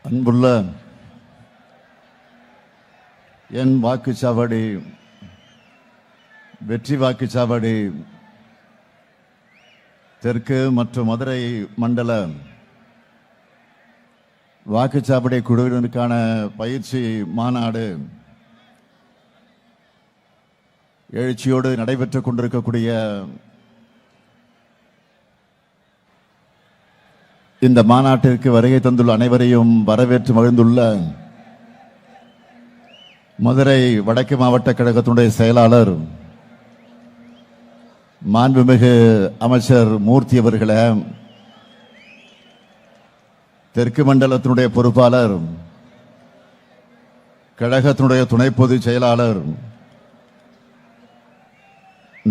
அன்புள்ள என் வாக்குச்சாவடி வெற்றி வாக்குச்சாவடி தெற்கு மற்றும் மதுரை மண்டல வாக்குச்சாவடி குழுவினருக்கான பயிற்சி மாநாடு எழுச்சியோடு நடைபெற்றுக் கொண்டிருக்கக்கூடிய இந்த மாநாட்டிற்கு வருகை தந்துள்ள அனைவரையும் வரவேற்று மகிழ்ந்துள்ள மதுரை வடக்கு மாவட்ட கழகத்தினுடைய செயலாளர் மாண்புமிகு அமைச்சர் மூர்த்தி அவர்களே, தெற்கு மண்டலத்தினுடைய பொறுப்பாளர் கழகத்தினுடைய துணை பொதுச் செயலாளர்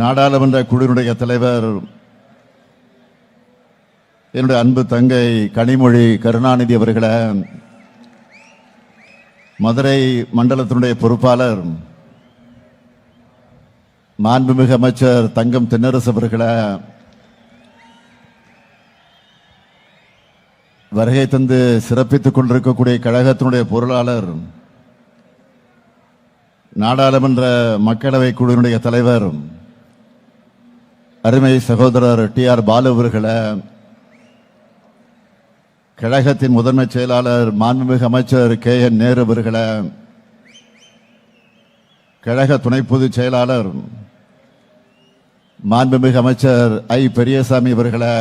நாடாளுமன்ற குழுவினுடைய தலைவர் என்னுடைய அன்பு தங்கை கனிமொழி கருணாநிதி அவர்களே, மதுரை மண்டலத்தினுடைய பொறுப்பாளர் மாண்புமிகு அமைச்சர் தங்கம் தென்னரசு அவர்களே, வருகை தந்து சிறப்பித்துக் கொண்டிருக்கக்கூடிய கழகத்தினுடைய பொருளாளர் நாடாளுமன்ற மக்களவை குழுவினுடைய தலைவர் அருமை சகோதரர் TR பாலு அவர்களே, கழகத்தின் முதன்மை செயலாளர் மாண்புமிகு அமைச்சர் KN நேரு அவர்களே, கழக துணை பொதுச் செயலாளர் மாண்புமிகு அமைச்சர் பெரியசாமி அவர்களே,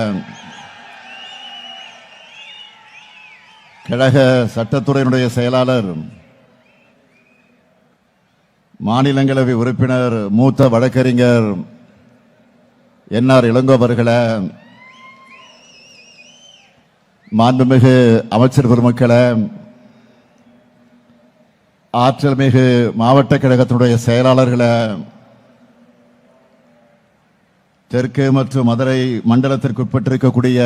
கழக சட்டத்துறையினுடைய செயலாளர் மாநிலங்களவை உறுப்பினர் மூத்த வழக்கறிஞர் NR இளங்கோ அவர்களே, மாண்புமிகு அமைச்சர் பெருமக்களே, ஆற்றல் மிகு மாவட்ட கழகத்தினுடைய செயலாளர்களே, தெற்கு மற்றும் மதுரை மண்டலத்திற்கு உட்பட்டிருக்கக்கூடிய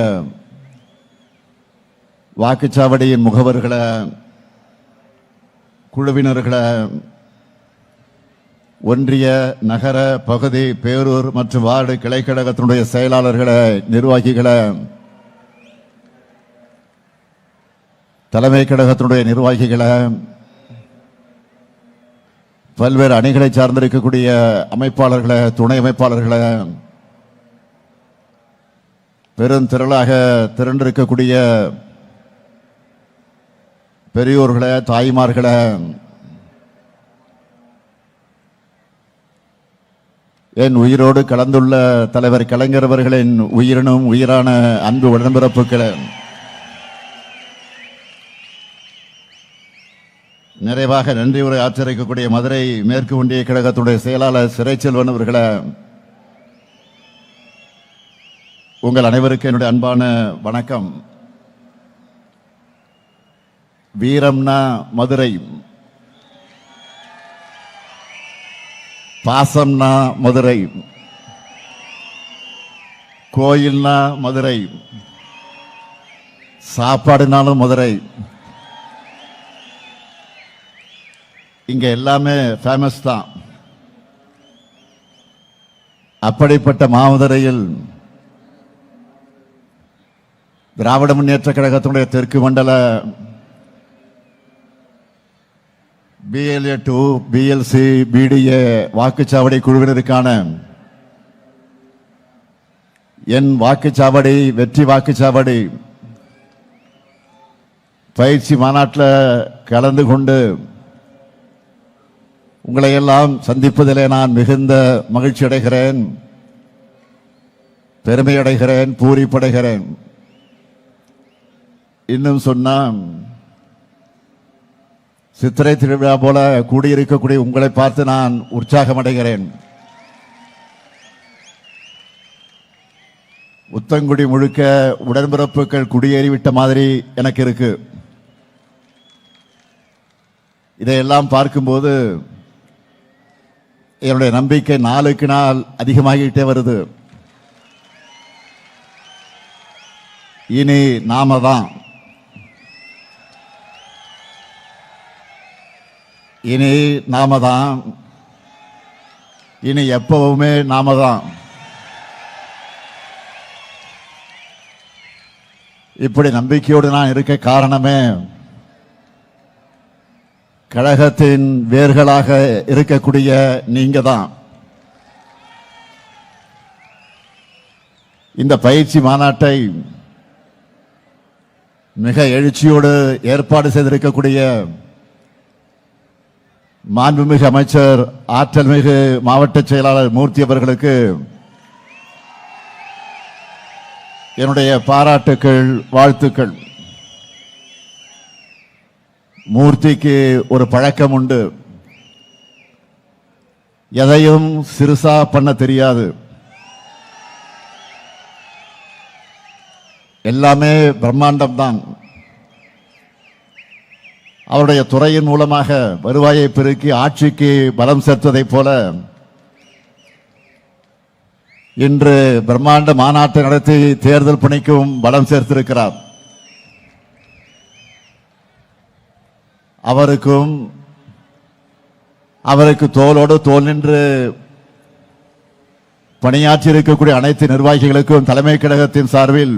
வாக்குச்சாவடியின் முகவர்களே, குழுவினர்களே, ஒன்றிய நகர பகுதி பேரூர் மற்றும் வார்டு கிளைக்கழகத்தினுடைய செயலாளர்களே, நிர்வாகிகளே, தலைமை கழகத்தினுடைய நிர்வாகிகளே, பல்வேறு அணிகளை சார்ந்திருக்கக்கூடிய அமைப்பாளர்களே, துணை அமைப்பாளர்களே, பெருந்திரளாக திரண்டிருக்கக்கூடிய பெரியோர்களே, தாய்மார்களே, என் உயிரோடு கலந்துள்ள தலைவர் கலைஞர் அவர்களின் உயிரினும் உயிரான அன்பு உடன்பிறப்புகளே, நிறைவாக நன்றி உரை ஆற்றரிக்கக்கூடிய மதுரை மேற்கு ஒன்றிய கழகத்துடைய செயலாளர் சிறைச்செல்வன் அவர்களே, உங்கள் அனைவருக்கு என்னுடைய அன்பான வணக்கம். வீரம்னா மதுரை, பாசம்னா மதுரை, கோயில்னா மதுரை, சாப்பாடுனாலும் மதுரை, இங்க எல்லாமே ஃபேமஸ் தான். அப்படிப்பட்ட மாமதுரையில் திராவிட முன்னேற்ற கழகத்தினுடைய தெற்கு மண்டல BLA 2 BLC BDA வாக்குச்சாவடி குழுவினருக்கான என் வாக்குச்சாவடி வெற்றி வாக்குச்சாவடி பயிற்சி மாநாட்டில் கலந்து கொண்டு உங்களை எல்லாம் சந்திப்பதிலே நான் மிகுந்த மகிழ்ச்சி அடைகிறேன், பெருமை அடைகிறேன், பூரிப்படைகிறேன். இன்னும் சொன்னால் சித்திரை திருவிழா போல கூடியிருக்கக்கூடிய உங்களை பார்த்து நான் உற்சாகம் அடைகிறேன். உத்தங்குடி முழுக்க உடன்பிறப்புகள் குடியேறிவிட்ட மாதிரி எனக்கு இருக்கு. இதையெல்லாம் பார்க்கும்போது என்னுடைய நம்பிக்கை நாளுக்கு நாள் அதிகமாகிட்டே வருது. இனி நாம தான், இனி நாம தான், இனி எப்பவுமே நாம தான். இப்படி நம்பிக்கையோடு நான் இருக்க காரணமே கழகத்தின் வேர்களாக இருக்கக்கூடிய நீங்க தான் இந்த பயிற்சி மாநாட்டை மிக எழுச்சியோடு ஏற்பாடு செய்திருக்கக்கூடிய மாண்புமிகு அமைச்சர் ஆற்றல்மிகு மாவட்ட செயலாளர் மூர்த்தி அவர்களுக்கு என்னுடைய பாராட்டுக்கள், வாழ்த்துக்கள். மூர்த்திக்கு ஒரு பழக்கம் உண்டு, எதையும் சிறுசா பண்ண தெரியாது, எல்லாமே பிரம்மாண்டம் தான். அவருடைய துறையின் மூலமாக வருவாயை பெருக்கி ஆட்சிக்கு பலம் சேர்த்ததைப் போல இன்று பிரம்மாண்ட மாநாட்டை நடத்தி தேர்தல் பணிக்கும் பலம் சேர்த்திருக்கிறார். அவருக்கு தோளோடு தோள் நின்று பணியாற்றி இருக்கக்கூடிய அனைத்து நிர்வாகிகளுக்கும் தலைமை கழகத்தின் சார்பில்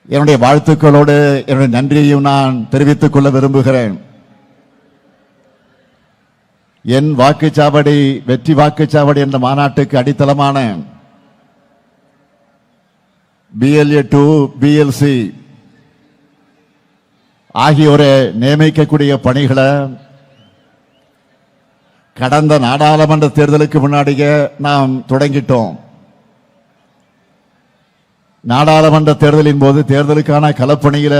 என்னுடைய வாழ்த்துக்களோடு என்னுடைய நன்றியையும் நான் தெரிவித்துக் கொள்ள விரும்புகிறேன். என் வாக்குச்சாவடி வெற்றி வாக்குச்சாவடி என்ற மாநாட்டுக்கு அடித்தளமான BLA 2 BLC ஆகியோரை நியமிக்கக்கூடிய பணிகளை கடந்த நாடாளுமன்ற தேர்தலுக்கு முன்னாடியே நாம் தொடங்கிட்டோம். நாடாளுமன்ற தேர்தலின் போது தேர்தலுக்கான களப்பணியில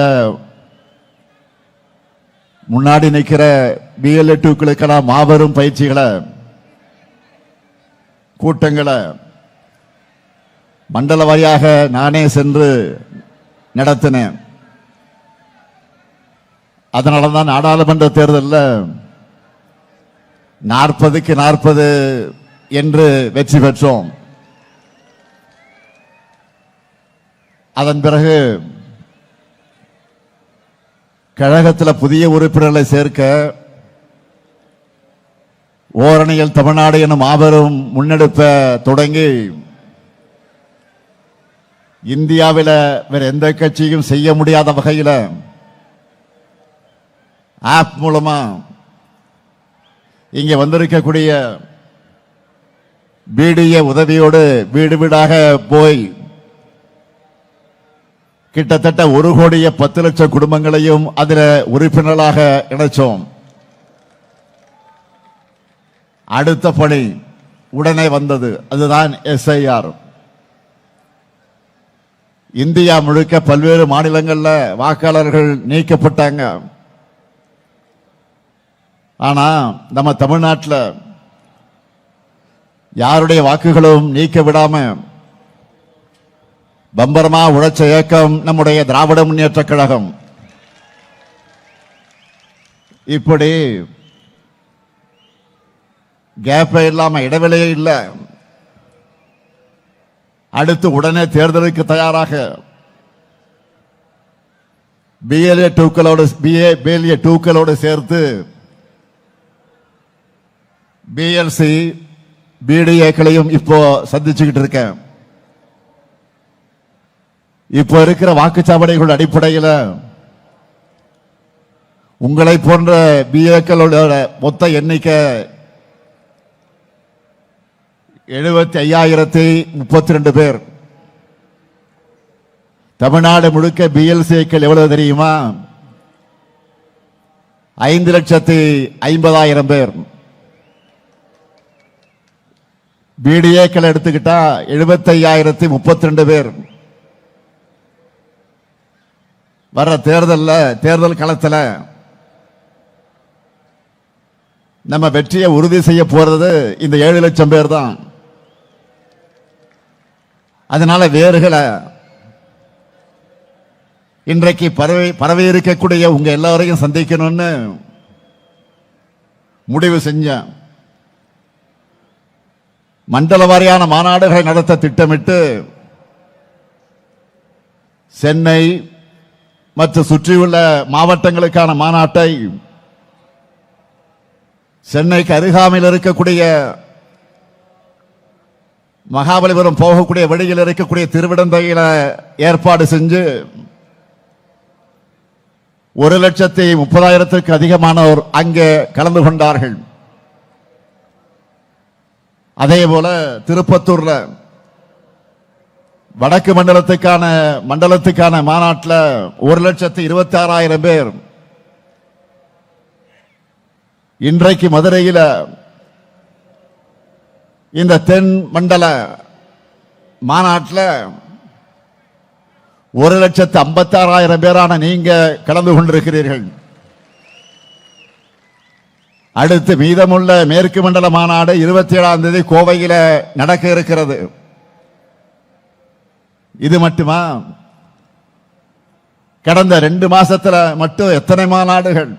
முன்னாடி நிற்கிற BLA 2க்களுக்கான மாபெரும் பயிற்சிகளை, கூட்டங்களை மண்டல வாரியாக நானே சென்று நடத்தினேன். அதனாலதான் நாடாளுமன்ற தேர்தலில் 40க்கு 40 என்று வெற்றி பெற்றோம். அதன் பிறகு கழகத்தில் புதிய உறுப்பினர்களை சேர்க்க ஓரணியில் தமிழ்நாடு எனும் மாபெரும் முன்னெடுப்பை தொடங்கி இந்தியாவில் வேற எந்த கட்சியும் செய்ய முடியாத வகையில் ஆப் மூலமா இங்கே வந்திருக்கக்கூடிய BDA உதவியோடு வீடு வீடாக போய் கிட்டத்தட்ட 1,10,00,000 குடும்பங்களையும் அதில் உறுப்பினர்களாக இணைச்சோம். அடுத்த பணி உடனே வந்தது, அதுதான் SIR. இந்தியா முழுக்க பல்வேறு மாநிலங்களில் வாக்காளர்கள் நீக்கப்பட்டாங்க. ஆனா நம்ம தமிழ்நாட்டில் யாருடைய வாக்குகளும் நீக்க விடாம பம்பரமா உழைச்ச இயக்கம் நம்முடைய திராவிட முன்னேற்ற கழகம். இப்படி கேப்பே இல்லாம, இடைவெளியே இல்லை. அடுத்து உடனே தேர்தலுக்கு தயாராக BLA 2க்களோடு சேர்த்து BLC BDAக்களையும் இப்போ சந்திச்சுக்கிட்டு இருக்கேன். இப்போ இருக்கிற வாக்குச்சாவடிகள் அடிப்படையில் உங்களை போன்ற BAக்களோட மொத்த எண்ணிக்கை 75,032 பேர். தமிழ்நாடு முழுக்க BLCக்கள் எவ்வளவு தெரியுமா? 5,50,000 பேர். BDAக்கள் எடுத்துக்கிட்டா 75,032 பேர். வர்ற தேர்தல் களத்தில் நம்ம வெற்றியை உறுதி செய்ய போறது இந்த 7 லட்சம் பேர் தான். அதனால வேறுகளை இன்றைக்கு பரவி இருக்கக்கூடிய உங்க எல்லாரையும் சந்திக்கணும்னு முடிவு செஞ்சேன். மண்டல வாரியான மாநாடுகளை நடத்த திட்டமிட்டு சென்னை மற்றும் சுற்றியுள்ள மாவட்டங்களுக்கான மாநாட்டை சென்னைக்கு அருகாமையில் இருக்கக்கூடிய மகாபலிபுரம் போகக்கூடிய வழியில் இருக்கக்கூடிய திருவிடந்தையில ஏற்பாடு செஞ்சு 1,30,000 அதிகமானோர் அங்கே கலந்து கொண்டார்கள். அதே போல திருப்பத்தூர்ல வடக்கு மண்டலத்துக்கான மாநாட்டில் 1,26,000 பேர். இன்றைக்கு மதுரையில் இந்த தென் மண்டல மாநாட்டில் 1,56,000 பேரான நீங்க கலந்து கொண்டிருக்கிறீர்கள். அடுத்து மீதமுள்ள மேற்கு மண்டல மாநாடு 27ஆம் தேதி கோவையில் நடக்க இருக்கிறது. இது மட்டுமா? கடந்த 2 மாசத்துல மட்டும் எத்தனை மாநாடுகள்!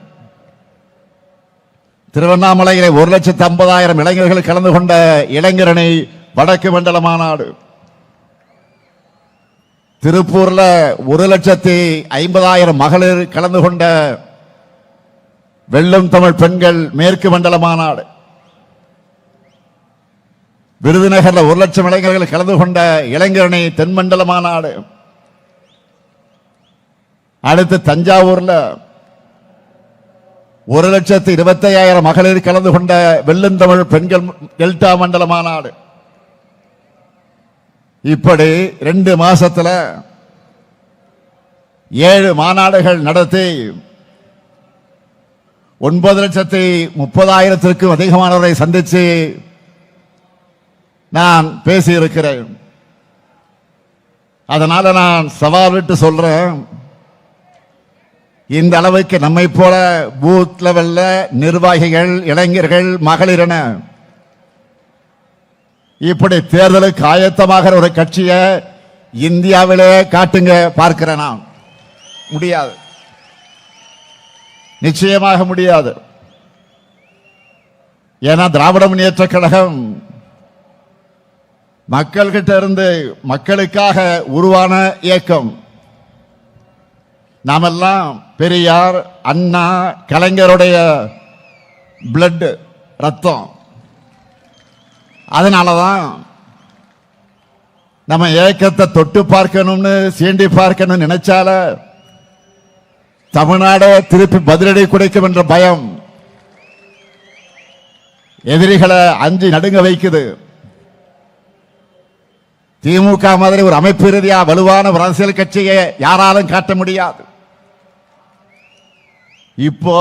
திருவண்ணாமலையிலே 1,50,000 இளைஞர்கள் கலந்து கொண்ட இளைஞரணி வடக்கு மண்டல மாநாடு. திருப்பூர்ல 1,50,000 மகளிர் கலந்து கொண்ட வெல்லும் தமிழ் பெண்கள் மேற்கு மண்டல மாநாடு. விருதுநகர்ல 1,00,000 இளைஞர்கள் கலந்து கொண்ட இளைஞரணி தென்மண்டல மாநாடு. அடுத்து தஞ்சாவூர்ல 1,25,000 மகளிர் கலந்து கொண்ட வெல்லும் தமிழ் பெண்கள் டெல்டா மண்டல மாநாடு. இப்படி 2 மாசத்துல 7 மாநாடுகள் நடத்தி 9,30,000 அதிகமானவரை சந்திச்சு நான் பேசியிருக்கிறேன். அதனால நான் சவால் விட்டு சொல்றேன், இந்த அளவுக்கு நம்மை போல பூத் லெவல்ல நிர்வாகிகள், இளைஞர்கள், மகளிரென இப்படி தேர்தலுக்கு ஆயத்தமாகிற ஒரு கட்சியை இந்தியாவிலே காட்டுங்க பார்க்கிறேன். நான் முடியாது, நிச்சயமாக முடியாது. ஏன்னா திராவிட முன்னேற்ற கழகம் மக்கள்கிட்ட இருந்து மக்களுக்காக உருவான இயக்கம். நாமெல்லாம் பெரியார், அண்ணா, கலைஞருடைய பிளட், ரத்தம். அதனாலதான் நம்ம இயக்கத்தை தொட்டு பார்க்கணும்னு, சீண்டி பார்க்கணும்னு நினைச்சால தமிழ்நாடு திருப்பி பதிலடி கொடுக்கும் என்ற பயம் எதிரிகளை அஞ்சி நடுங்க வைக்குது. திமுக மாதிரி ஒரு அமைப்பு ரீதியா வலுவான ஒரு அரசியல் கட்சியை யாராலும் காட்ட முடியாது. இப்போ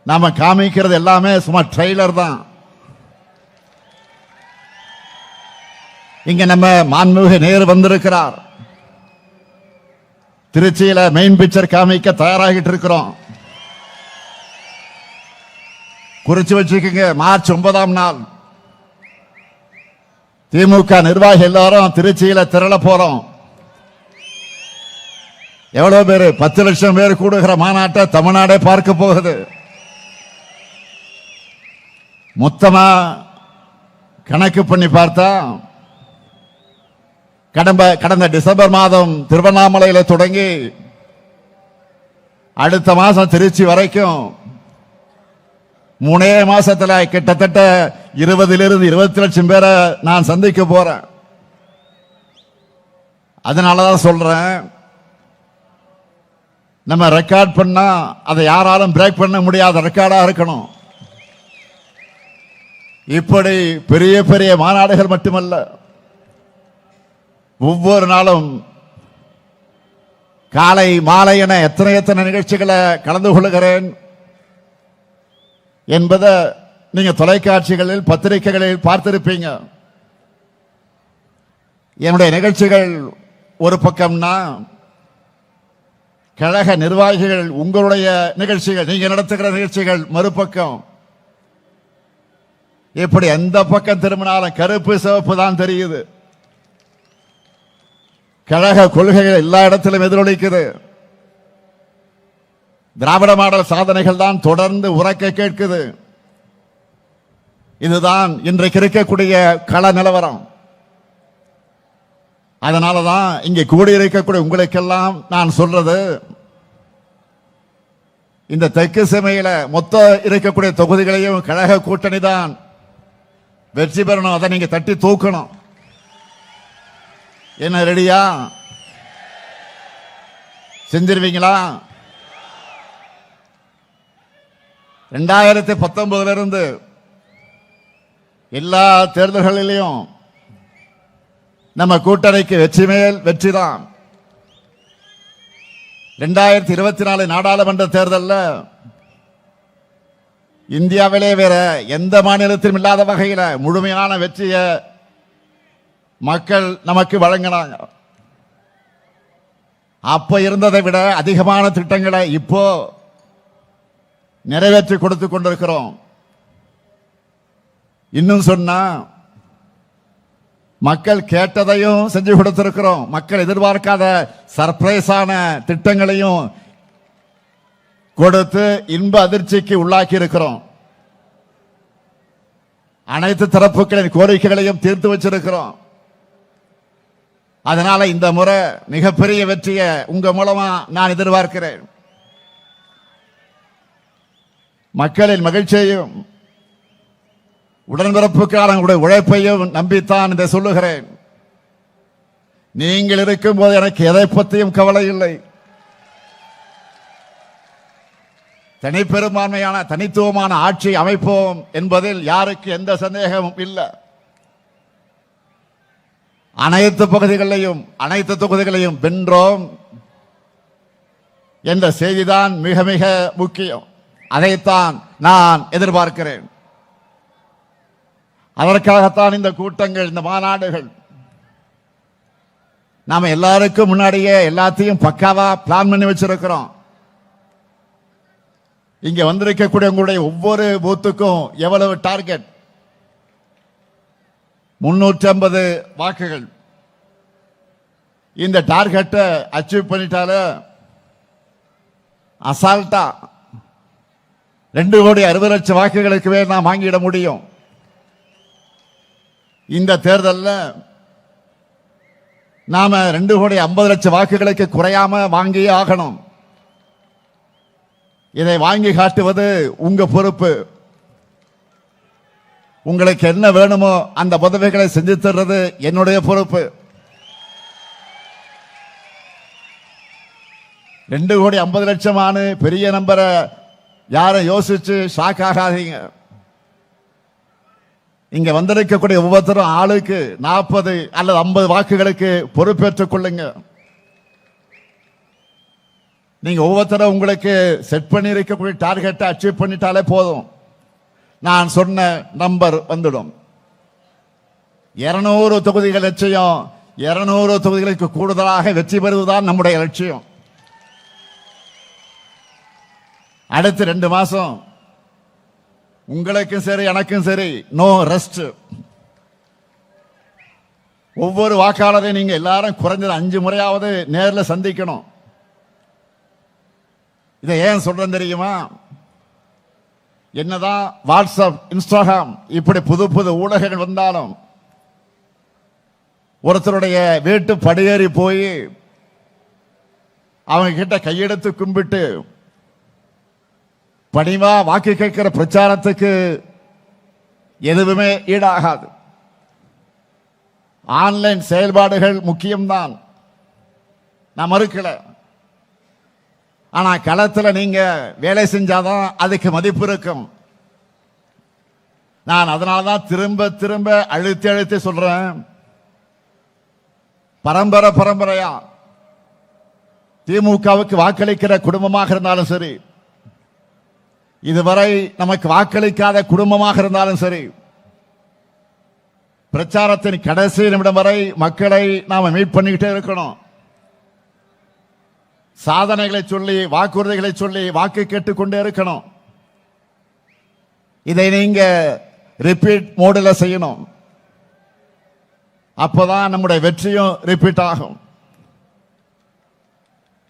நாம காமிக்கிறது எல்லாமே சும்மா ட்ரெய்லர் தான். இங்க நம்ம மாண்புமிகு நேரு வந்திருக்கிறார். திருச்சியில மெயின் பிக்சர் காமிக்க தயாராகிட்டு இருக்கிறோம். குறிச்சு வச்சுக்கோங்க, மார்ச் 9ஆம் நாள் திமுக நிர்வாகி எல்லாரும் திருச்சியில திரள போறோம். எவ்வளவு பேரு? 10 லட்சம் பேர் கூடுகிற மாநாட்டை தமிழ்நாடே பார்க்க போகுது. மொத்தமா கணக்கு பண்ணி பார்த்தா கடந்த டிசம்பர் மாதம் திருவண்ணாமலையில தொடங்கி அடுத்த மாசம் திருச்சி வரைக்கும் 3 மாசத்துல கிட்டத்தட்ட 20 லட்சம் பேரை நான் சந்திக்க போறேன். அதனாலதான் சொல்றேன், நம்ம ரெக்கார்ட் பண்ணா அதை யாராலும் பிரேக் பண்ண முடியாத ரெக்கார்டா இருக்கணும். இப்படி பெரிய பெரிய மாநாடுகள் மட்டுமல்ல, ஒவ்வொரு நாளும் காலை மாலை என எத்தனை நிகழ்ச்சிகளை கலந்து கொள்கிறேன் என்பதை நீங்க தொலைக்காட்சிகளில், பத்திரிகைகளில் பார்த்திருப்பீங்க. என்னுடைய நிகழ்ச்சிகள் ஒரு பக்கம்னா, கழக நிர்வாகிகள் உங்களுடைய நிகழ்ச்சிகள், நீங்க நடத்துகிற நிகழ்ச்சிகள் மறுபக்கம். இப்படி எந்த பக்கம் திரும்பினாலும் கருப்பு சிவப்பு தான் தெரியுது. கழக கொள்கைகள் எல்லா இடத்திலும் எதிரொலிக்குது. திராவிட மாடல் சாதனைகள் தான் தொடர்ந்து உரக்க கேட்குது. இதுதான் இன்றைக்கு இருக்கக்கூடிய கள நிலவரம். அதனாலதான் இங்கே கூடியிருக்கக்கூடிய உங்களுக்கெல்லாம் நான் சொல்றது, இந்த தெற்கு செமையில மொத்த இருக்கக்கூடிய தொகுதிகளையும் கழக கூட்டணி தான் வெற்றி பெறணும். அதை நீங்க தட்டி தூக்கணும். என்ன ரெடியா? செஞ்சிருவீங்களா? 2019 இருந்து எல்லா தேர்தல்களிலும் நம்ம கூட்டணிக்கு வெற்றி மேல் வெற்றிதான். 2024 நாடாளுமன்ற தேர்தலில் இந்தியாவிலே வேற எந்த மாநிலத்திலும் இல்லாத வகையில் முழுமையான வெற்றியை மக்கள் நமக்கு வழங்கினாங்க. அப்ப இருந்ததை விட அதிகமான திட்டங்களை இப்போ நிறைவேற்றி கொடுத்து கொண்டிருக்கிறோம். இன்னும் சொன்னா மக்கள் கேட்டதையும் செஞ்சு கொடுத்திருக்கிறோம். மக்கள் எதிர்பார்க்காத சர்ப்ரைஸான திட்டங்களையும் கொடுத்து இன்ப அதிர்ச்சிக்கு உள்ளாக்கி இருக்கிறோம். அனைத்து தரப்புகளின் கோரிக்கைகளையும் தீர்த்து வச்சிருக்கிறோம். அதனால இந்த முறை மிகப்பெரிய வெற்றியை உங்க மூலமா நான் எதிர்பார்க்கிறேன். மக்களின் மகிழ்ச்சியையும் உடன்பிறப்புக்கான உழைப்பையும் நம்பித்தான் இதை சொல்லுகிறேன். நீங்கள் இருக்கும் போது எனக்கு எதை பற்றியும் கவலை இல்லை. தனிப்பெரும்பான்மையான தனித்துவமான ஆட்சி அமைப்போம் என்பதில் யாருக்கு எந்த சந்தேகமும் இல்லை. அனைத்து பகுதிகளையும் அனைத்து தொகுதிகளையும் வென்றோம் என்ற செய்திதான் மிக மிக முக்கியம். அதைத்தான் நான் எதிர்பார்க்கிறேன். அதற்காகத்தான் இந்த கூட்டங்கள், இந்த மாநாடுகள். நாம எல்லாருக்கும் முன்னாடியே எல்லாத்தையும் பக்காவா பிளான் பண்ணி வச்சிருக்கிறோம். இங்க வந்திருக்கக்கூடிய உங்களுடைய ஒவ்வொரு பூத்துக்கும் எவ்வளவு டார்கெட்? 350 வாக்குகள். இந்த டார்கெட்டை அச்சீவ் பண்ணிட்டால அசால்ட்டா 2,60,00,000 வாக்குகளுக்கு நாம் வாங்கிட முடியும். இந்த தேர்தலில் நாம 2,50,00,000 வாக்குகளுக்கு குறையாம வாங்கியே ஆகணும். இதை வாங்கி காட்டுவது உங்க பொறுப்பு. உங்களுக்கு என்ன வேணுமோ அந்த உதவிகளை செஞ்சு தர்றது என்னுடைய பொறுப்பு. 2,50,00,000 பெரிய நம்பரை யாரும் யோசிச்சு ஷாக் ஆகாதீங்க. இங்க வந்திருக்கக்கூடிய ஒவ்வொருத்தரும் ஆளுக்கு 40 அல்லது 50 வாக்குகளுக்கு பொறுப்பேற்றுக் கொள்ளுங்க. நீங்க ஒவ்வொருத்தரும் உங்களுக்கு செட் பண்ணி இருக்கக்கூடிய டார்கெட்டை அச்சீவ் பண்ணிட்டாலே போதும். நான் சொன்ன நம்பர் வந்துடும். 200 தொகுதிகள் லட்சியம். 200 தொகுதிகளுக்கு கூடுதலாக வெற்றி பெறுவதுதான் நம்முடைய லட்சியம். அடுத்த 2 மாசம் உங்களுக்கும் சரி எனக்கும் சரி நோ ரெஸ்ட். ஒவ்வொரு வாக்காளரையும் நீங்க எல்லாரும் குறைஞ்சது 5 முறையாவது நேரில் சந்திக்கணும். இதை ஏன் சொல்றேன் தெரியுமா? என்னதான் வாட்ஸ்அப், இன்ஸ்டாகிராம் இப்படி புது புது ஊடகங்கள் வந்தாலும் ஒருத்தருடைய வீட்டு படியேறி போய் அவங்க கிட்ட கையெடுத்து கும்பிட்டு பணிவா வாக்கு கேட்கிற பிரச்சாரத்துக்கு எதுவுமே ஈடாகாது. ஆன்லைன் செயல்பாடுகள் முக்கியம்தான், நான் மறுக்கல. ஆனா களத்தில் நீங்க வேலை செஞ்சாதான் அதுக்கு மதிப்பு இருக்கும். நான் அதனால்தான் திரும்ப திரும்ப அழுத்தி அழுத்தி சொல்றேன். பரம்பரையா திமுகவுக்கு வாக்களிக்கிற குடும்பமாக இருந்தாலும் சரி, இதுவரை நமக்கு வாக்களிக்காத குடும்பமாக இருந்தாலும் சரி, பிரச்சாரத்தின் கடைசி நிமிடம் வரை மக்களை நாம மீட் பண்ணிக்கிட்டே இருக்கணும். சாதனைகளை சொல்லி, வாக்குறுதிகளை சொல்லி வாக்கு கேட்டுக்கொண்டே இருக்கணும். இதை நீங்க ரிப்பீட் மோடில் செய்யணும். அப்பதான் நம்முடைய வெற்றியும் ரிப்பீட் ஆகும்.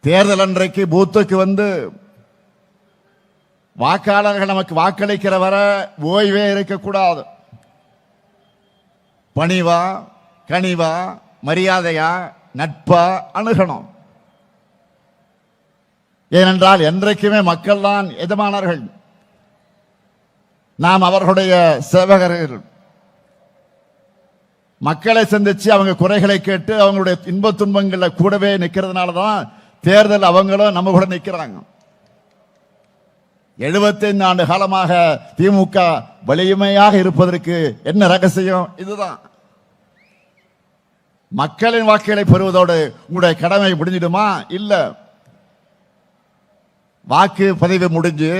தேர்தல் அன்றைக்கு பூத்துக்கு வந்து வாக்காளர்கள் நமக்கு வாக்களிக்கிற வர ஓய்வே இருக்கக்கூடாது. பணிவா, கனிவா, மரியாதையா, நட்பா அணுகணும். ஏனென்றால் என்றைக்குமே மக்கள் தான் எஜமானர்கள், நாம் அவர்களுடைய சேவகர்கள். மக்களை சந்திச்சு அவங்க குறைகளை கேட்டு அவங்களுடைய இன்ப துன்பங்களை கூடவே நிற்கிறதுனால தான் தேர்தல் அவங்களும் நம்ம கூட நிற்கிறாங்க. 75 ஆண்டு காலமாக திமுக வலிமையாக இருப்பதற்கு என்ன ரகசியம்? இதுதான். மக்களின் வாக்குகளை பெறுவதோடு உங்களுடைய கடமை முடிஞ்சிடுமா? இல்ல. வாக்கு பதிவு முடிஞ்சு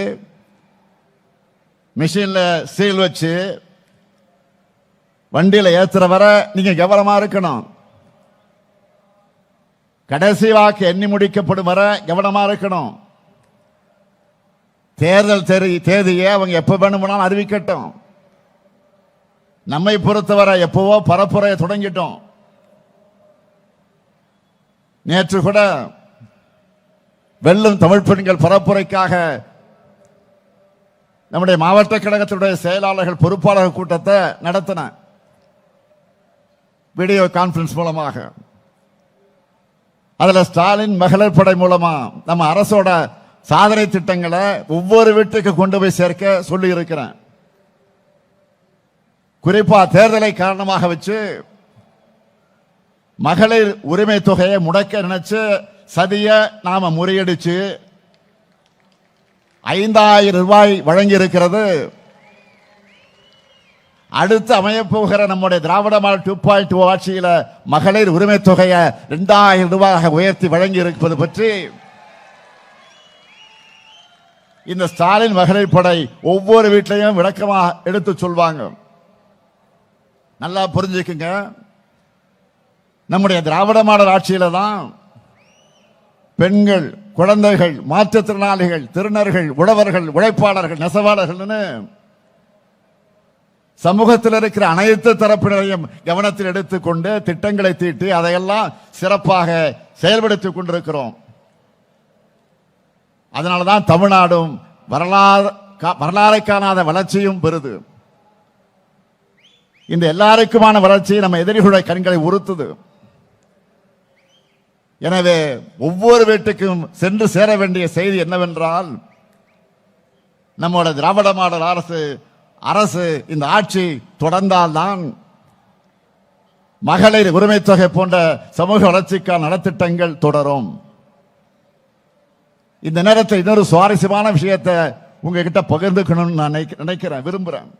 மிஷின்ல சீல் வச்சு வண்டியில ஏத்துற வர நீங்க கவனமா இருக்கணும். கடைசி வாக்கு எண்ணி முடிக்கப்படும் வர கவனமா இருக்கணும். தேர்தல் தேதியை அவங்க எப்ப வேணும்னாலும் அறிவிக்கட்டும். நம்மை பொறுத்தவரை எப்பவோ பரப்புரையை தொடங்கிட்டோம். நேற்று கூட வெல்லும் தமிழ் பெண்கள் பரப்புரைக்காக நம்முடைய மாவட்ட கழகத்தினுடைய செயலாளர்கள் பொறுப்பாளர்கள் கூட்டத்தை நடத்தின வீடியோ கான்பரன்ஸ் மூலமாக. அதுல ஸ்டாலின் மகளிர் படை மூலமா நம்ம அரசோட சாதனை திட்டங்களை ஒவ்வொரு வீட்டுக்கு கொண்டு போய் சேர்க்க சொல்லி இருக்கிறேன். குறிப்பா தேர்தலை காரணமாக வச்சு மகளிர் உரிமை தொகையை முடக்க நினைச்சு சதிய நாம முறியடிச்சு 5000 ரூபாய் வழங்கி இருக்கிறது. அடுத்து அமையப்போகிற நம்முடைய திராவிட மாடல் 2.0 ஆட்சியில மகளிர் உரிமை தொகையை 2000 ரூபாயாக உயர்த்தி வழங்கி இருப்பது பற்றி இந்த ஸ்டாலின் மகளிர் படை ஒவ்வொரு வீட்டிலையும் விளக்கமா எடுத்து சொல்வாங்க. நல்லா புரிஞ்சுக்குங்க. நம்முடைய திராவிட மாடல் ஆட்சியில தான் பெண்கள், குழந்தைகள், மாற்றுத்திறனாளிகள், திருநர்கள், உழவர்கள், உழைப்பாளர்கள், நெசவாளர்கள் சமூகத்தில் இருக்கிற அனைத்து தரப்பினரையும் கவனத்தில் எடுத்துக்கொண்டு திட்டங்களை தீட்டி அதையெல்லாம் சிறப்பாக செயல்படுத்திக் கொண்டிருக்கிறோம். அதனாலதான் தமிழ்நாடும் வரலாறு காணாத வளர்ச்சியும் பெறுது. இந்த எல்லாருக்குமான வளர்ச்சி நம்ம எதிரிகளுடைய கண்களை உறுத்துது. எனவே ஒவ்வொரு வீட்டுக்கும் சென்று சேர வேண்டிய செய்தி என்னவென்றால், நம்மோட திராவிட மாடல் அரசு இந்த ஆட்சி தொடர்ந்தால்தான் மகளிர் உரிமை தொகை போன்ற சமூக வளர்ச்சிக்கான நலத்திட்டங்கள் தொடரும். இந்த நேரத்தில் இன்னொரு சுவாரஸ்யமான விஷயத்தை உங்ககிட்ட பகிர்ந்துக்கணும்னு நான் நினைக்கிறேன், விரும்புறேன்.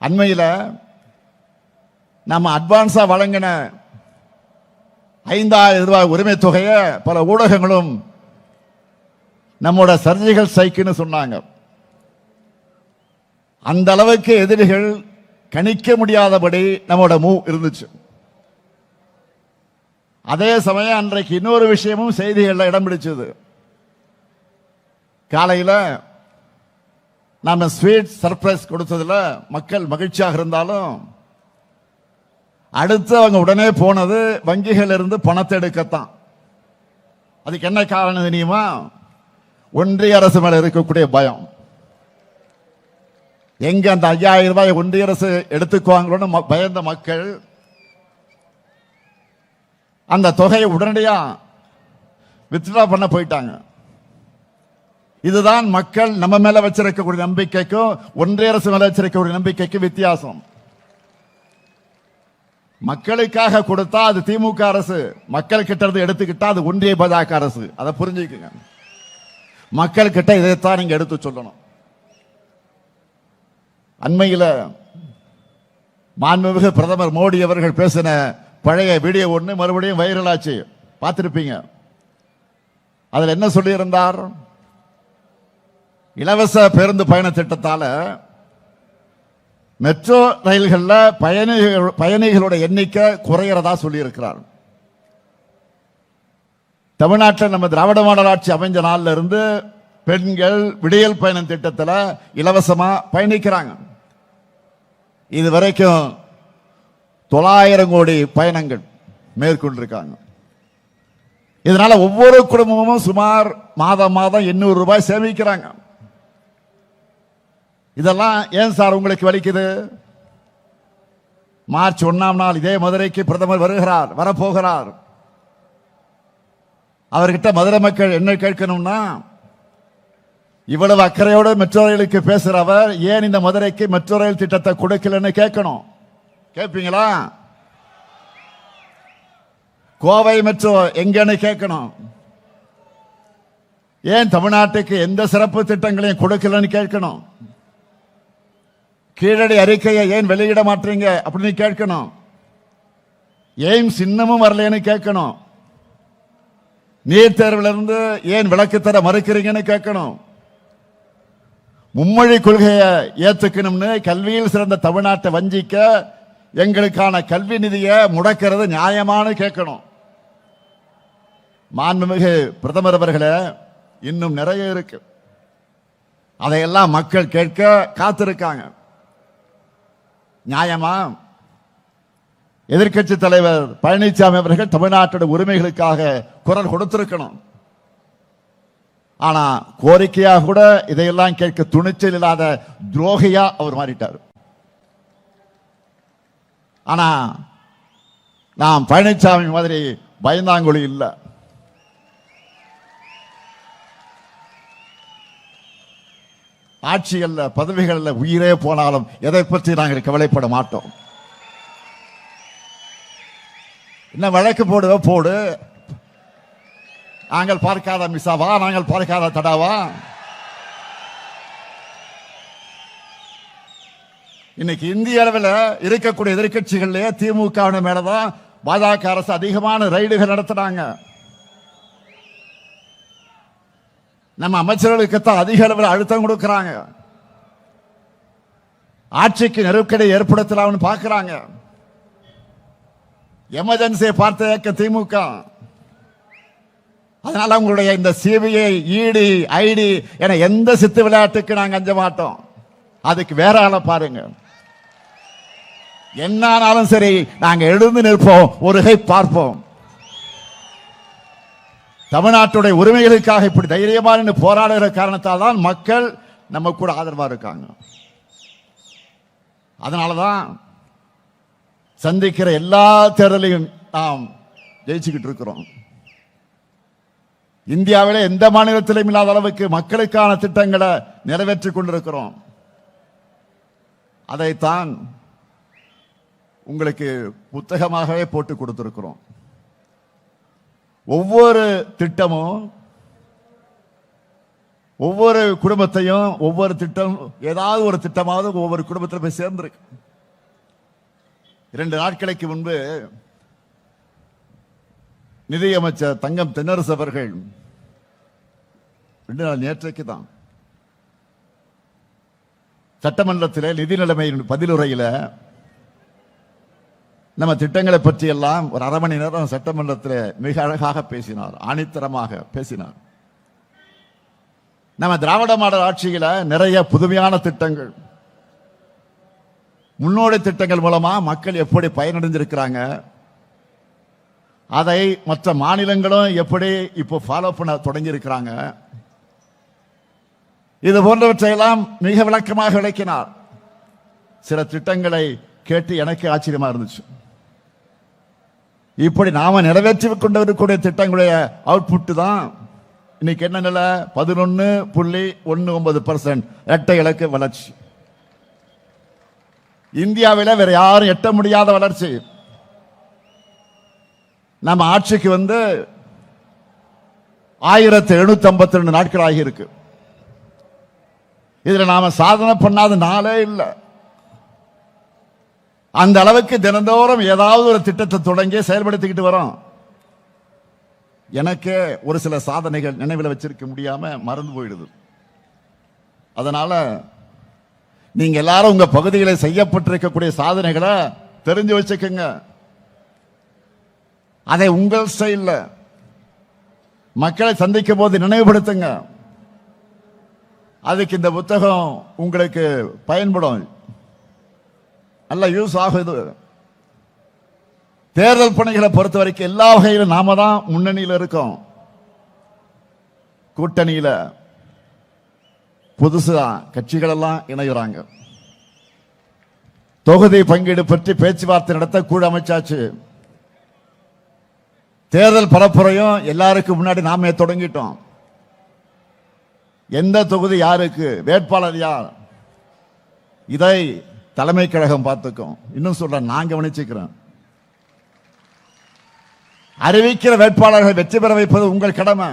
அண்மையில நம்ம அட்வான்ஸா வழங்கின 5000 ரூபாய் உரிமை தொகையை பல ஊடகங்களும் நம்மோட சர்ஜிக்கல் ஸ்ட்ரைக்னு சொன்னாங்க. அந்த அளவுக்கு எதிரிகள் கணிக்க முடியாதபடி நம்மோட மூவ் இருந்துச்சு. அதே சமயம் அன்றைக்கு இன்னொரு விஷயமும் செய்திகள்ல இடம் பிடிச்சது. காலையில நாம ஸ்வீட் சர்ப்ரைஸ் கொடுத்ததுல மக்கள் மகிழ்ச்சியாக இருந்தாலும், அடுத்து அவங்க உடனே போனது வங்கிகள் இருந்து பணத்தை எடுக்கத்தான். அதுக்கு என்ன காரணம் தெரியுமா? ஒன்றிய அரசு மேல இருக்கக்கூடிய பயம். எங்க அந்த 5000 ரூபாய் ஒன்றிய அரசு எடுத்துக்குவாங்களோன்னு பயந்த மக்கள் அந்த தொகையை உடனடியா வித்ட்ரா பண்ண போயிட்டாங்க. இதுதான் மக்கள் நம்ம மேல வச்சிருக்கக்கூடிய நம்பிக்கைக்கும் ஒன்றிய அரசு மேல வச்சிருக்கக்கூடிய நம்பிக்கைக்கும் வித்தியாசம். மக்களுக்காக கொடுத்தா அது திமுக அரசு, மக்கள் கிட்ட இருந்து எடுத்துக்கிட்டா அது ஒன்றிய பாஜக அரசு. அதை புரிஞ்சுக்குங்க. மக்கள் கிட்ட இதைத்தான் நீங்க எடுத்து சொல்லணும். அண்மையில் மாண்புமிகு பிரதமர் மோடி அவர்கள் பேசின பழைய வீடியோ ஒன்று மறுபடியும் வைரல் ஆச்சு, பார்த்திருப்பீங்க. அதில் என்ன சொல்லியிருந்தார்? இலவச பேருந்து பயண திட்டத்தால மெட்ரோ ரயில்களில் பயணிகளோட எண்ணிக்கை குறையறதா சொல்லி இருக்கிறார். தமிழ்நாட்டில் நம்ம திராவிட மாடல் ஆட்சி அமைஞ்ச நாள்ல இருந்து பெண்கள் விடியல் பயணம் திட்டத்தில் இலவசமா பயணிக்கிறாங்க. இதுவரைக்கும் 900 கோடி பயணங்கள் மேற்கொண்டிருக்காங்க. இதனால ஒவ்வொரு குடும்பமும் சுமார் மாதம் 800 ரூபாய் சேமிக்கிறாங்க. இதெல்லாம் ஏன் சார் உங்களுக்கு வலிக்குது? மார்ச் 1ஆம் நாள் இதே மதுரைக்கு பிரதமர் வரப்போகிறார். அவர்கிட்ட மதுரை மக்கள் என்ன கேட்கணும்னா, இவ்வளவு அக்கறையோடு மெட்ரோ ரயிலுக்கு பேசுறவர் ஏன் இந்த மதுரைக்கு மெட்ரோ ரயில் திட்டத்தை கொடுக்கலன்னு கேட்கணும். கேட்பீங்களா? கோவை மெட்ரோ எங்கன்னு கேட்கணும். ஏன் தமிழ்நாட்டுக்கு எந்த சிறப்பு திட்டங்களையும் கொடுக்கலன்னு கேட்கணும். கீழடி அறிக்கையை ஏன் வெளியிட மாட்டீங்க அப்படின்னு கேட்கணும். ஏன் சின்னமும் வரலன்னு கேட்கணும். நீட் தேர்விலிருந்து ஏன் விலக்கு தர மறுக்கிறீங்கன்னு கேட்கணும். மும்மொழி கொள்கையை ஏத்துக்கணும்னு கல்வியில் சிறந்த தமிழ்நாட்டை வஞ்சிக்க எங்களுக்கான கல்வி நிதியை முடக்கிறது நியாயமானு கேட்கணும். மாண்புமிகு பிரதமர் அவர்களே, இன்னும் நிறைய இருக்கு. அதையெல்லாம் மக்கள் கேட்க காத்திருக்காங்க. நியாயமா? எதிர்க்கட்சி தலைவர் பழனிசாமி அவர்கள் தமிழ்நாட்டோட உரிமைகளுக்காக குரல் கொடுத்திருக்கணும். ஆனா கோரிக்கையாக கூட இதையெல்லாம் கேட்க துணிச்சல் இல்லாத துரோகியா அவர் மாறிட்டார். ஆனா நாம் பழனிசாமி மாதிரி பயந்தாங்குழி இல்லை. ஆட்சிகள்ல பதவிகள்ல உயிரே போனாலும் எதை பற்றி நாங்கள் கவலைப்பட மாட்டோம். என்ன வழக்கு போடுவ போடு, நாங்கள் பார்க்காத மிசாவா, நாங்கள் பார்க்காத தடாவா? இன்னைக்கு இந்திய அளவில் இருக்கக்கூடிய எதிர்கட்சிகளே திமுக மேலதான் பாஜக அரசு அதிகமான ரைடுகள் நடத்துறாங்க. நம்ம அமைச்சர்களுக்குத்தான் அதிக அளவில் அழுத்தம் கொடுக்கிறாங்க. ஆட்சிக்கு நெருக்கடி ஏற்படுத்தலாம்னு பார்க்கிறாங்க. எமர்ஜென்சியை பார்த்த இயக்க திமுக. அதனால உங்களுடைய இந்த சிபிஐ, இடி, ஐடி என எந்த சித்து விளையாட்டுக்கு நாங்க அஞ்ச மாட்டோம். அதுக்கு வேற ஆளை பாருங்க. என்னானாலும் சரி, நாங்க எழுந்து நிற்போம், ஒரு கை பார்ப்போம். தமிழ்நாட்டுடைய உரிமைகளுக்காக இப்படி தைரியமான போராடுகிற காரணத்தால் தான் மக்கள் நம்ம கூட ஆதரவா இருக்காங்க. அதனாலதான் சந்திக்கிற எல்லா தேர்தலையும் நாம் ஜெயிச்சுக்கிட்டு இருக்கிறோம். இந்தியாவிலே எந்த மாநிலத்திலும் இல்லாத அளவுக்கு மக்களுக்கான திட்டங்களை நிறைவேற்றிக் கொண்டிருக்கிறோம். அதைத்தான் உங்களுக்கு புத்தகமாகவே போட்டு கொடுத்திருக்கிறோம். ஒவ்வொரு திட்டமும் ஒவ்வொரு குடும்பத்தையும், ஒவ்வொரு திட்டம் ஏதாவது ஒரு திட்டமாவது ஒவ்வொரு குடும்பத்தில் போய் சேர்ந்திருக்கு. 2 நாட்களுக்கு முன்பு நிதியமைச்சர் தங்கம் தென்னரசு அவர்கள், 2 நாள் நேற்றைக்கு தான் சட்டமன்றத்தில் நிதி நிலைமை பதிலுரையில் நம்ம திட்டங்களை பற்றி எல்லாம் ஒரு அரை மணி நேரம் சட்டமன்றத்தில் மிக அழகாக பேசினார், ஆணித்தரமாக பேசினார். நம்ம திராவிட மாடல் ஆட்சியில நிறைய புதுமையான திட்டங்கள், முன்னோடி திட்டங்கள் மூலமா மக்கள் எப்படி பயனடைஞ்சிருக்கிறாங்க, அதை மற்ற மாநிலங்களும் எப்படி இப்போ ஃபாலோ பண்ண தொடங்கி இருக்கிறாங்க, இது போன்றவற்றையெல்லாம் மிக விளக்கமாக விளக்கினார். சில திட்டங்களை கேட்டு எனக்கு ஆச்சரியமா இருந்துச்சு. இப்படி நாம நிறைவேற்றி கொண்டிருக்கக்கூடிய திட்டங்களுடைய அவுட்புட் தான் இன்னைக்கு என்ன நிலை? 11.19% இரட்டை இலக்கு வளர்ச்சி. இந்தியாவில் வேற யாரும் எட்ட முடியாத வளர்ச்சி. நம்ம ஆட்சிக்கு 1752 நாட்கள் ஆகியிருக்கு. இதுல நாம சாதனை பண்ணாத நாளே இல்லை. அந்த அளவுக்கு தினந்தோறும் ஏதாவது ஒரு திட்டத்தை தொடங்கி செயல்படுத்திக்கிட்டு வரோம். எனக்கு ஒரு சில சாதனைகள் நினைவில் வச்சிருக்க முடியாம மறந்து போயிடுது. அதனால நீங்க எல்லாரும் உங்க பகுதிகளில் செய்யப்பட்டிருக்கக்கூடிய சாதனைகளை தெரிஞ்சு வச்சுக்கோங்க. அதை உங்கள் ஸ்டைல்ல மக்களை சந்திக்கும் போது நினைவுபடுத்துங்க. அதுக்கு இந்த புத்தகம் உங்களுக்கு பயன்படும், நல்ல யூஸ் ஆகுது. தேர்தல் பணிகளை பொறுத்த வரைக்கும் எல்லா வகையிலும் நாம தான் முன்னணியில் இருக்கோம். கூட்டணியில புதுசா கட்சிகள் எல்லாம் இணைகிறாங்க. தொகுதி பங்கீடு பற்றி பேச்சுவார்த்தை நடத்த குழு அமைச்சாச்சு. தேர்தல் பரப்புரையும் எல்லாருக்கும் முன்னாடி நாமே தொடங்கிட்டோம். எந்த தொகுதி யாருக்கு, வேட்பாளர் யார், இதை தலைமை கழகம் பார்த்துக்கும். இன்னும் சொல்றேன், நான் கவனிச்சுக்கிறேன். அறிவிக்கிற வேட்பாளர்களை வெற்றி பெற வைப்பது உங்கள் கடமை.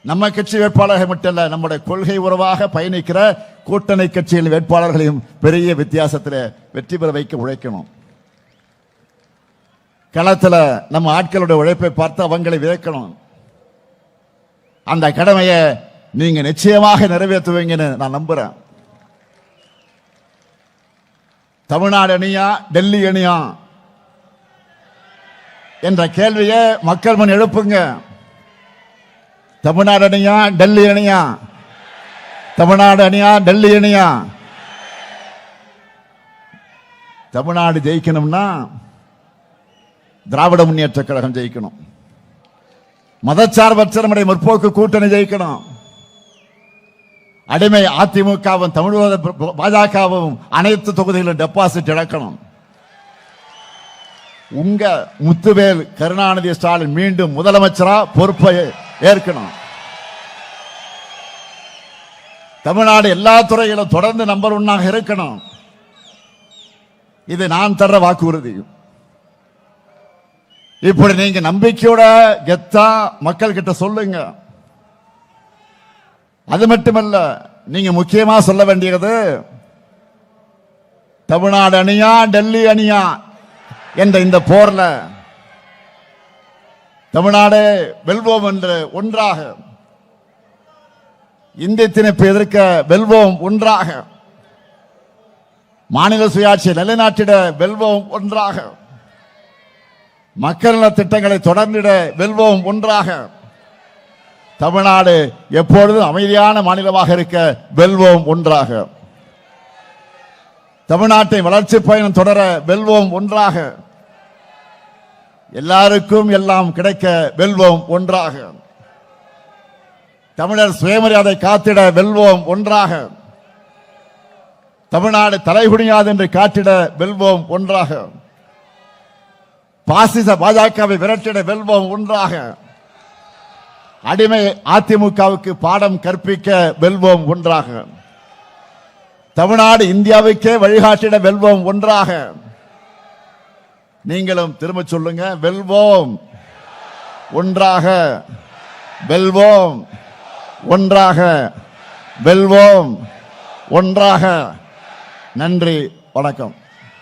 நம்ம கட்சி வேட்பாளர்கள் மட்டுமல்ல, நம்முடைய கொள்கை உறவாக பயணிக்கிற கூட்டணி கட்சியின் வேட்பாளர்களையும் பெரிய வித்தியாசத்தில் வெற்றி பெற வைக்க உழைக்கணும். களத்தில் நம்ம ஆட்களுடைய உழைப்பை பார்த்து அவங்களை வியக்கணும். அந்த கடமையை நீங்க நிச்சயமாக நிறைவேற்றுவீங்கன்னு நான் நம்புறேன். தமிழ்நாடு அணியா டெல்லி அணியா என்ற கேள்வியை மக்கள் முன் எழுப்புங்க. தமிழ்நாடு அணியா டெல்லி அணியா? தமிழ்நாடு அணியா டெல்லி அணியா? தமிழ்நாடு ஜெயிக்கணும்னா திராவிட முன்னேற்ற கழகம் ஜெயிக்கணும். மதச்சார்பற்ற நம்முடைய முற்போக்கு கூட்டணி ஜெயிக்கணும். அடிமை அதிமுகவும் தமிழ் பாஜகவும் அனைத்து தொகுதிகளிலும் டெபாசிட் இழக்கணும். உங்க முத்துவேல் கருணாநிதி ஸ்டாலின் மீண்டும் முதலமைச்சரா பொறுப்பை ஏற்கணும். தமிழ்நாடு எல்லா துறையிலும் தொடர்ந்து நம்பர் 1 இருக்கணும். இது நான் தர்ற வாக்குறுதி. இப்படி நீங்க நம்பிக்கையோட கெத்தா மக்கள் கிட்ட சொல்லுங்க. அது மட்டுமல்ல, நீங்க முக்கியமா சொல்ல வேண்டியது தமிழ்நாடு அணியா டெல்லி அணியா என்ற இந்த போர்ல தமிழ்நாடு வெல்வோம் என்று ஒன்றாக, இந்திய திணிப்பை எதிர்க்க வெல்வோம் ஒன்றாக, மாநில சுயாட்சியை நிலைநாட்டிட வெல்வோம் ஒன்றாக, மக்கள் நல திட்டங்களை தொடர்ந்திட வெல்வோம் ஒன்றாக, தமிழ்நாடு எப்பொழுதும் அமைதியான மாநிலமாக இருக்க வெல்வோம் ஒன்றாக, தமிழ்நாட்டை வளர்ச்சி பயணம் தொடர வெல்வோம் ஒன்றாக, எல்லாருக்கும் எல்லாம் கிடைக்க வெல்வோம் ஒன்றாக, தமிழர் சுயமரியாதை காத்திட வெல்வோம் ஒன்றாக, தமிழ்நாடு தலைகுனியாது என்று காட்டிட வெல்வோம் ஒன்றாக, பாசிச பாஜகவை விரட்டிட வெல்வோம் ஒன்றாக, அடிமை அதிமுகவுக்கு பாடம் கற்பிக்க வெல்வோம் ஒன்றாக, தமிழ்நாடு இந்தியாவுக்கே வழிகாட்டிட வெல்வோம் ஒன்றாக. நீங்களும் திரும்ப சொல்லுங்க, வெல்வோம் ஒன்றாக, வெல்வோம் ஒன்றாக, வெல்வோம் ஒன்றாக. நன்றி, வணக்கம்.